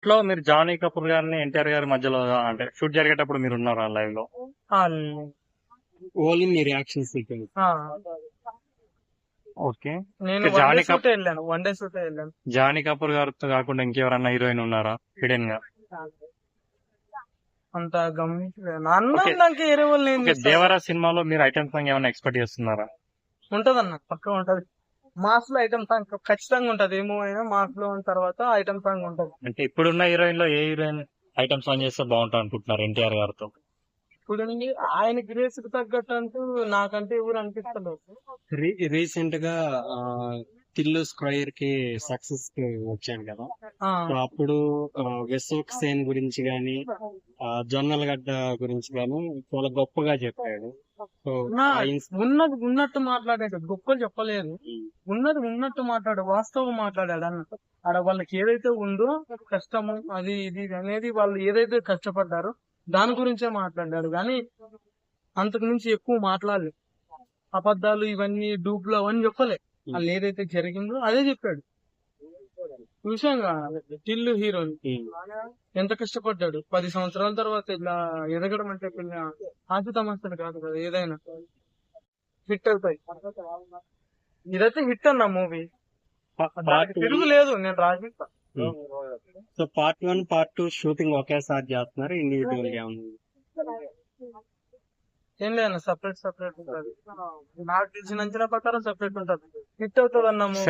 Set లో మీరు Johnny Kapoor గారిని ఎన్టీఆర్ గారి మధ్యలో అంటే షూట్ జరిగేటప్పుడు మీరు ఉన్నారా లైవ్ లో? ఆ, ఓన్లీ మీ రియాక్షన్ సీక్వెన్స్. ఆ, ఓకే. నేను ఓకే, వన్ డే షూట్ వెళ్ళాను, వన్ డే షూట్ వెళ్ళాను. జానీ కపూర్ గారితో కాకుండా ఇంకెవరన్నా హీరోయిన్ ఉన్నారా హిడెన్ గా? అంత గమనించలేదు అన్న. ఓకే. నాకు వేరే వాళ్ళు ఏం ఓకే, దేవరా సినిమాలో మీరు ఐటమ్ సాంగ్ ఏమైనా ఎక్స్పెక్ట్ చేస్తున్నారా? ఉంటది అన్న, పక్క ఉంటది. మాస్ లో ఐటమ్ సాంగ్ ఖచ్చితంగా ఉంటది. ఏమో అయినా మాస్ లో ఉన్న తర్వాత ఐటమ్ సాంగ్ ఉంటది. అంటే ఇప్పుడున్న హీరోయిన్ లో ఏ హీరోయిన్ ఐటమ్ సాంగ్ చేస్తే బాగుంటుంది అనుకుంటున్నారు ఎన్టీఆర్ గారితో? ఇప్పుడు ఆయన గ్రేస్ కి తగ్గట్టు అంటూ నాకంటే ఎవరు అనిపిస్తలేదు. రీసెంట్ గా తిల్లు స్క్వైర్ కి సక్సెస్ వచ్చాడు కదా, ఆ, సో అప్పుడు వెసోక్ సేన్ గురించి గాని జొన్నలగడ్డ గురించి గాని చాలా గొప్పగా చెప్పాడు. సో ఉన్నది ఉన్నట్టు మాట్లాడాడు, గొప్పలు చెప్పలేదు. ఉన్నది ఉన్నట్టు మాట్లాడు, వాస్తవం మాట్లాడాడు అన్న. ఆడ వాళ్ళకి ఏదైతే ఉందో కష్టము అది ఇది అనేది, వాళ్ళు ఏదైతే కష్టపడ్డారో దాని గురించే మాట్లాడాడు. కానీ అంతకు మించి ఎక్కువ మాట్లాడలేదు. అబద్ధాలు ఇవన్నీ డూప్లు అవన్నీ చెప్పలే. వాళ్ళు ఏదైతే జరిగిందో అదే చెప్పాడు. చూసాంగా టిల్లు హీరోని ఎంత కష్టపడ్డాడు. 10 సంవత్సరాల తర్వాత ఇలా ఎదగడం అంటే పిల్ల ఆశ తమస్తాడు కాదు కదా. ఏదైనా హిట్ అవుతాయి. ఇదైతే హిట్ అన్న మూవీ, తిరుగులేదు. నేను రాసిస్తా. సో పార్ట్ 1 పార్ట్ 2 షూటింగ్ ఒకేసారి చేస్తున్నారు, ఇండివిజువల్ గా ఉంది? ఏం లేదన్న, సపరేట్ సపరేట్ ఉంటుంది. నాకు తెలిసిన అంచనా ప్రకారం సపరేట్ ఉంటుంది. హిట్ అవుతుంది అన్న మూవీ.